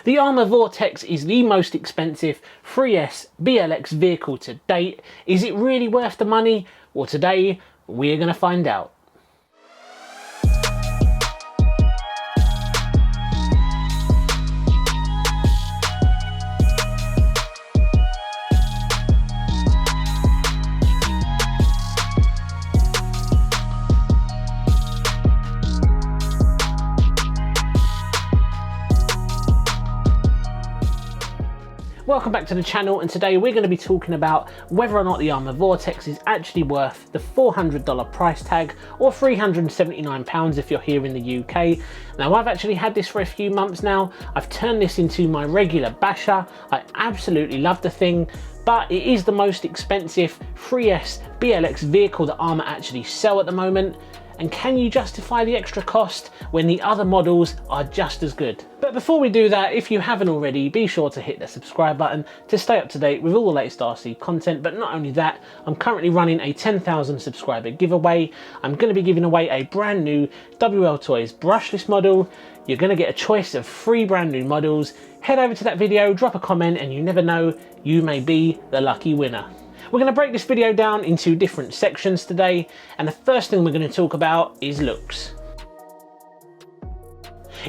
The Arrma Vorteks is the most expensive 3S BLX vehicle to date. Is it really worth the money? Well, today we're going to find out. Welcome back to the channel, and today we're going to be talking about whether or not the Arrma Vorteks is actually worth the $400 price tag or £379 if you're here in the UK. Now, I've actually had this for a few months now. I've turned this into my regular basher. I absolutely love the thing, but it is the most expensive 3S BLX vehicle that Arrma actually sell at the moment. And can you justify the extra cost when the other models are just as good? But before we do that, if you haven't already, be sure to hit the subscribe button to stay up to date with all the latest RC content. But not only that, I'm currently running a 10,000 subscriber giveaway. I'm going to be giving away a brand new WL Toys brushless model. You're going to get a choice of 3 brand new models. Head over to that video, drop a comment, and you never know, you may be the lucky winner. We're going to break this video down into different sections today, and the first thing we're going to talk about is looks.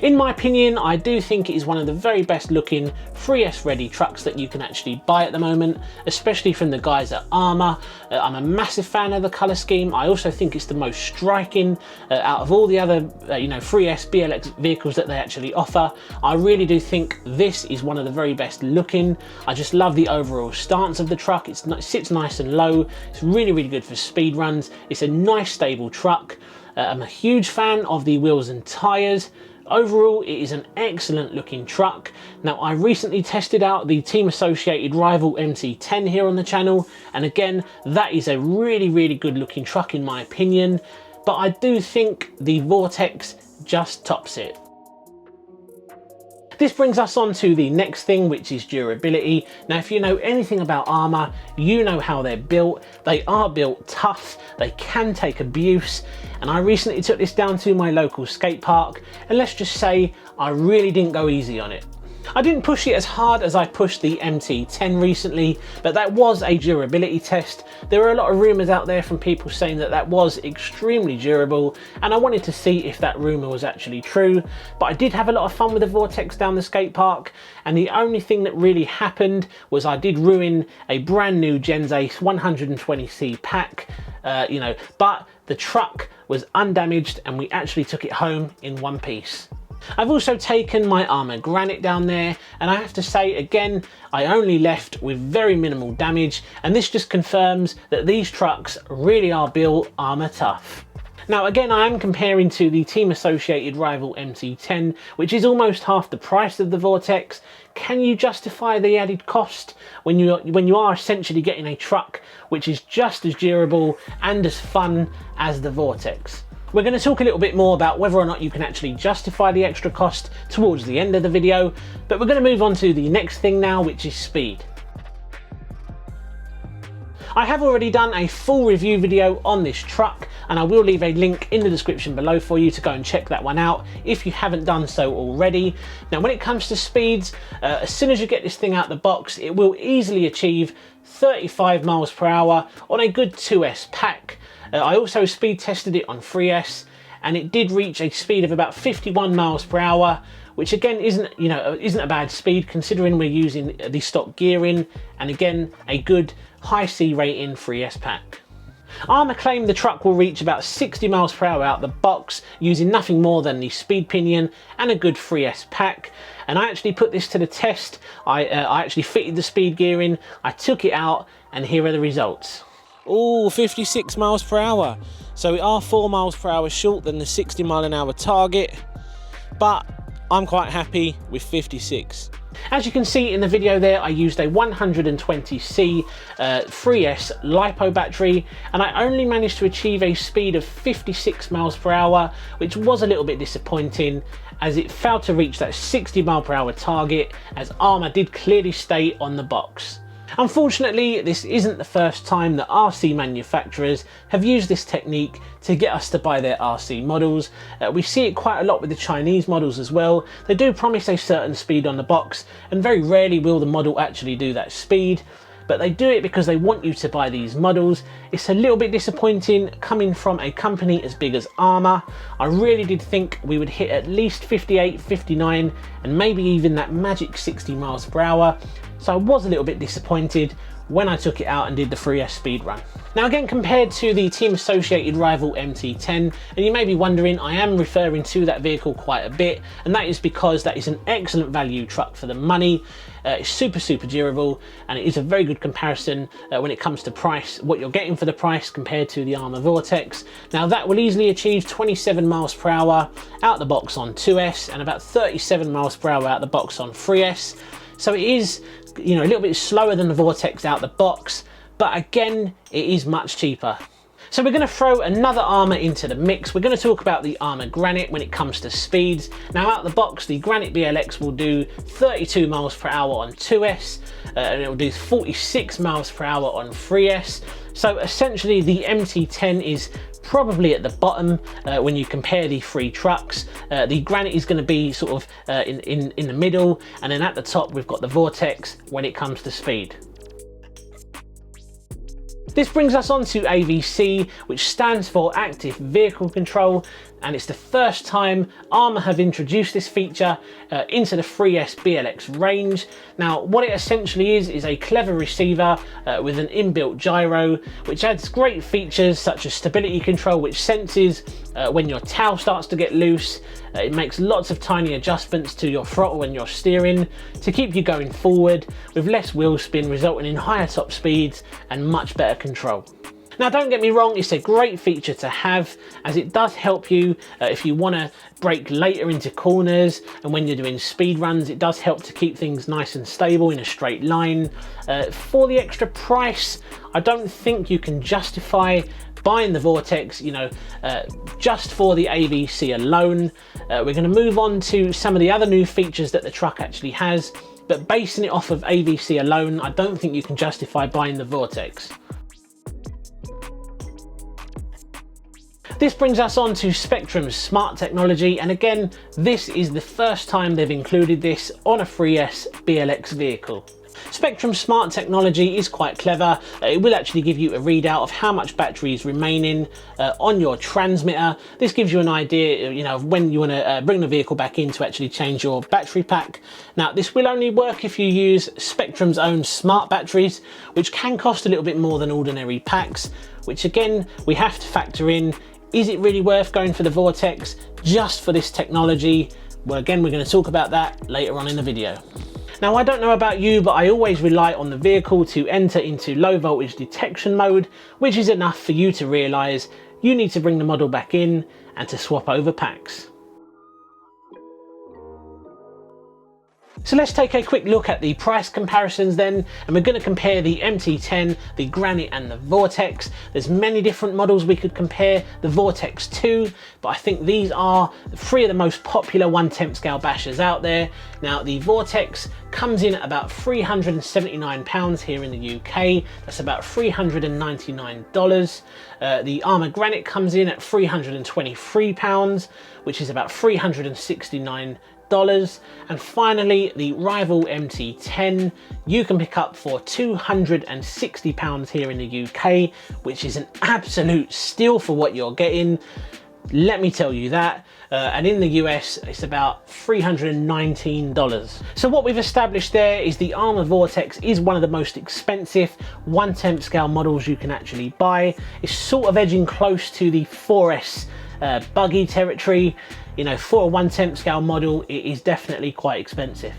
In my opinion, I do think it is one of the very best looking 3S ready trucks that you can actually buy at the moment, especially from the guys at Arrma. I'm a massive fan of the colour scheme. I also think it's the most striking out of all the other 3S BLX vehicles that they actually offer. I really do think this is one of the very best looking. I just love the overall stance of the truck. It sits nice and low. It's really, really good for speed runs. It's a nice stable truck. I'm a huge fan of the wheels and tyres. Overall, it is an excellent looking truck. Now, I recently tested out the team associated rival MT10 here on the channel, and again, that is a really, really good looking truck in my opinion, but I do think the Vorteks just tops it. This brings us on to the next thing, which is durability. Now, if you know anything about Arrma, you know how they're built. They are built tough, they can take abuse, and I recently took this down to my local skate park, and let's just say I really didn't go easy on it. I didn't push it as hard as I pushed the MT10 recently, but that was a durability test. There were a lot of rumours out there from people saying that that was extremely durable, and I wanted to see if that rumour was actually true. But I did have a lot of fun with the Vorteks down the skate park, and the only thing that really happened was I did ruin a brand new Gens Ace 120C pack, but the truck was undamaged and we actually took it home in one piece. I've also taken my Arrma Granite down there, and I have to say again, I only left with very minimal damage, and this just confirms that these trucks really are built Arrma tough. Now again, I am comparing to the team associated rival MT10, which is almost half the price of the Vorteks. Can you justify the added cost when you are essentially getting a truck which is just as durable and as fun as the Vorteks? We're going to talk a little bit more about whether or not you can actually justify the extra cost towards the end of the video, but we're going to move on to the next thing now, which is speed. I have already done a full review video on this truck, and I will leave a link in the description below for you to go and check that one out if you haven't done so already. Now, when it comes to speeds, as soon as you get this thing out the box, it will easily achieve 35 miles per hour on a good 2S pack. I also speed tested it on 3S, and it did reach a speed of about 51 miles per hour, which again isn't a bad speed considering we're using the stock gearing, and again a good high C rating 3S pack. Arrma claim the truck will reach about 60 miles per hour out the box using nothing more than the speed pinion and a good 3S pack, and I actually put this to the test. I actually fitted the speed gearing, I took it out, and here are the results. Oh, 56 miles per hour. So we are 4 miles per hour short than the 60 mile an hour target, but I'm quite happy with 56. As you can see in the video there, I used a 120C 3S LiPo battery, and I only managed to achieve a speed of 56 miles per hour, which was a little bit disappointing as it failed to reach that 60 mile per hour target, as Arrma did clearly state on the box. Unfortunately, this isn't the first time that RC manufacturers have used this technique to get us to buy their RC models. We see it quite a lot with the Chinese models as well. They do promise a certain speed on the box, and very rarely will the model actually do that speed. But they do it because they want you to buy these models. It's a little bit disappointing coming from a company as big as Arrma. I really did think we would hit at least 58, 59, and maybe even that magic 60 miles per hour. So I was a little bit disappointed when I took it out and did the 3S speed run. Now again, compared to the team associated rival MT10, and you may be wondering, I am referring to that vehicle quite a bit, and that is because that is an excellent value truck for the money. It's super durable, and it is a very good comparison when it comes to price, what you're getting for the price compared to the Arrma Vorteks. Now that will easily achieve 27 miles per hour out the box on 2S and about 37 miles per hour out the box on 3S. So it is, you know, a little bit slower than the Vorteks out the box, but again, it is much cheaper. So we're going to throw another Arrma into the mix. We're going to talk about the Arrma Granite when it comes to speeds. Now out the box, the Granite BLX will do 32 miles per hour on 2S, and it will do 46 miles per hour on 3S. So essentially the MT10 is probably at the bottom when you compare the three trucks. The Granite is going to be sort of in the middle, and then at the top we've got the Vorteks when it comes to speed. This brings us on to AVC, which stands for Active Vehicle Control, and it's the first time Arrma have introduced this feature into the 3S BLX range. Now what it essentially is a clever receiver with an inbuilt gyro, which adds great features such as stability control, which senses when your tail starts to get loose. It makes lots of tiny adjustments to your throttle when you're steering to keep you going forward, with less wheel spin resulting in higher top speeds and much better control. Now don't get me wrong, it's a great feature to have, as it does help you if you want to brake later into corners, and when you're doing speed runs it does help to keep things nice and stable in a straight line. For the extra price, I don't think you can justify buying the Vorteks, you know, just for the AVC alone. We're going to move on to some of the other new features that the truck actually has, but basing it off of AVC alone, I don't think you can justify buying the Vorteks. This brings us on to Spectrum's smart technology, and again, this is the first time they've included this on a 3S BLX vehicle. Spectrum's smart technology is quite clever. It will actually give you a readout of how much battery is remaining on your transmitter. This gives you an idea, you know, of when you want to bring the vehicle back in to actually change your battery pack. Now, this will only work if you use Spectrum's own smart batteries, which can cost a little bit more than ordinary packs, which again, we have to factor in. Is it really worth going for the Vorteks just for this technology? Well, again, we're going to talk about that later on in the video. Now, I don't know about you, but I always rely on the vehicle to enter into low voltage detection mode, which is enough for you to realise you need to bring the model back in and to swap over packs. So let's take a quick look at the price comparisons then, and we're going to compare the MT10, the Granite and the Vorteks. There's many different models we could compare the Vorteks to, but I think these are three of the most popular 1/10 scale bashers out there. Now the Vorteks comes in at about £379 here in the UK, that's about $399. The Arrma Granite comes in at £323, which is about $369. And finally, the rival MT10 you can pick up for £260 here in the UK, which is an absolute steal for what you're getting, let me tell you that. And in the US it's about $319. So what we've established there is the Arrma Vorteks is one of the most expensive 1/10 scale models you can actually buy. It's sort of edging close to the 4S buggy territory. You know, for a 1/10 scale model, it is definitely quite expensive.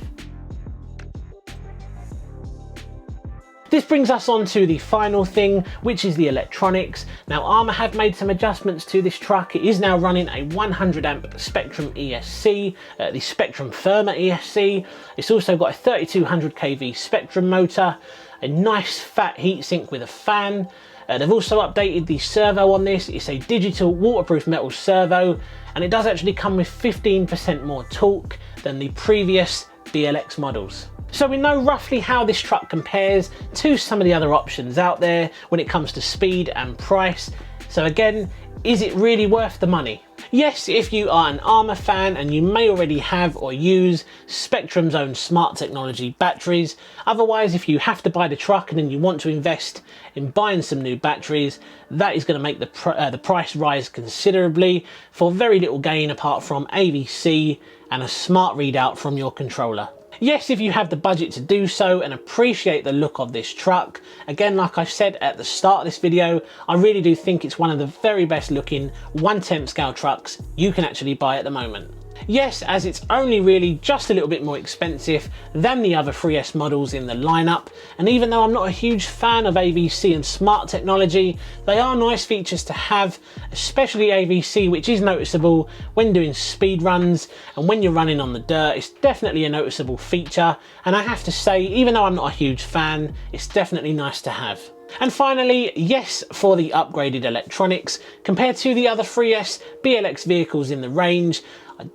This brings us on to the final thing, which is the electronics. Now, Arrma have made some adjustments to this truck. It is now running a 100 amp Spectrum ESC, the Spectrum Firma ESC. It's also got a 3200 kV Spectrum motor, a nice fat heatsink with a fan. They've also updated the servo on this. It's a digital waterproof metal servo, and it does actually come with 15% more torque than the previous BLX models. So we know roughly how this truck compares to some of the other options out there when it comes to speed and price. So again, is it really worth the money? Yes, if you are an Arrma fan and you may already have or use Spectrum's own smart technology batteries. Otherwise, if you have to buy the truck and then you want to invest in buying some new batteries, that is going to make the price rise considerably for very little gain apart from AVC and a smart readout from your controller. Yes, if you have the budget to do so and appreciate the look of this truck, again, like I said at the start of this video, I really do think it's one of the very best looking 1/10 scale trucks you can actually buy at the moment. Yes, as it's only really just a little bit more expensive than the other 3S models in the lineup, and even though I'm not a huge fan of AVC and smart technology, they are nice features to have, especially AVC, which is noticeable when doing speed runs and when you're running on the dirt. It's definitely a noticeable feature, and I have to say, even though I'm not a huge fan, it's definitely nice to have. And finally, yes, for the upgraded electronics, compared to the other 3S BLX vehicles in the range,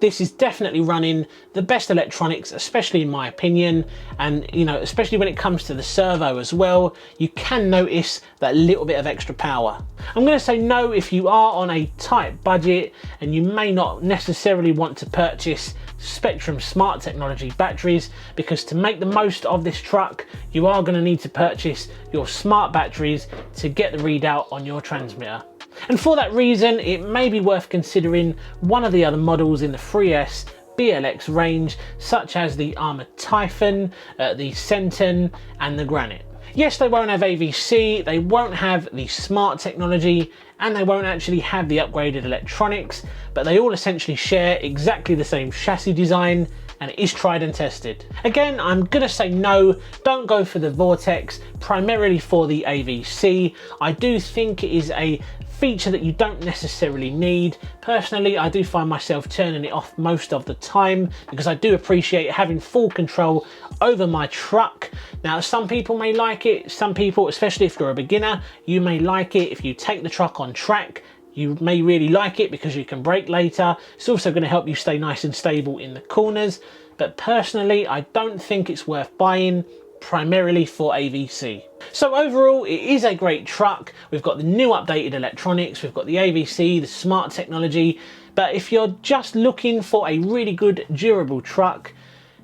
this is definitely running the best electronics, especially in my opinion. And you know, especially when it comes to the servo as well, you can notice that little bit of extra power. I'm going to say no if you are on a tight budget and you may not necessarily want to purchase Spectrum smart technology batteries, because to make the most of this truck, you are going to need to purchase your smart batteries to get the readout on your transmitter. And for that reason, it may be worth considering one of the other models in the 3S BLX range, such as the Arrma Typhon, the Centon and the Granite. Yes, they won't have AVC, they won't have the smart technology, and they won't actually have the upgraded electronics, but they all essentially share exactly the same chassis design, and it is tried and tested. Again, I'm gonna say no, don't go for the Vorteks, primarily for the AVC. I do think it is a feature that you don't necessarily need. Personally, I do find myself turning it off most of the time because I do appreciate having full control over my truck. Now, some people may like it, some people, especially if you're a beginner, you may like it. If you take the truck on track, you may really like it because you can brake later. It's also going to help you stay nice and stable in the corners. But personally, I don't think it's worth buying, primarily for AVC. So overall, it is a great truck. We've got the new updated electronics, we've got the AVC, the smart technology. But if you're just looking for a really good, durable truck,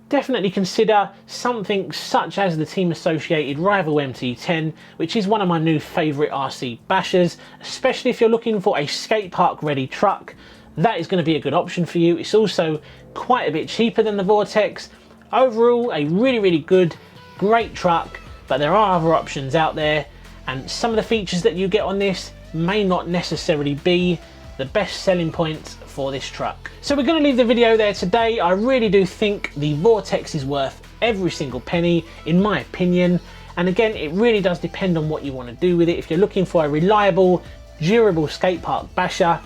definitely consider something such as the team associated Rival MT10, which is one of my new favourite RC bashers, especially if you're looking for a skate park ready truck. That is going to be a good option for you. It's also quite a bit cheaper than the Vorteks. Overall, a really good, great truck, but there are other options out there, and some of the features that you get on this may not necessarily be the best selling points for this truck. So we're going to leave the video there today. I really do think the Vorteks is worth every single penny, in my opinion. And again, it really does depend on what you want to do with it. If you're looking for a reliable, durable skate park basher,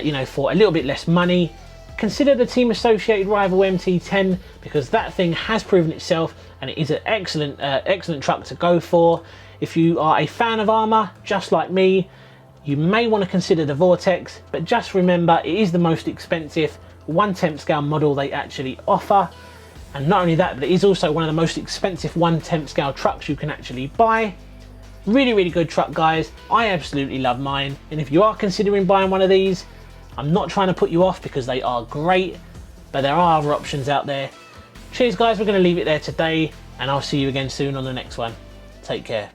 you know, for a little bit less money, consider the team associated Rival MT10, because that thing has proven itself and it is an excellent truck to go for. If you are a fan of Arrma, just like me, you may want to consider the Vorteks, but just remember it is the most expensive 1/10 scale model they actually offer. And not only that, but it is also one of the most expensive 1/10 scale trucks you can actually buy. Really good truck, guys. I absolutely love mine. And if you are considering buying one of these, I'm not trying to put you off because they are great, but there are other options out there. Cheers, guys. We're going to leave it there today, and I'll see you again soon on the next one. Take care.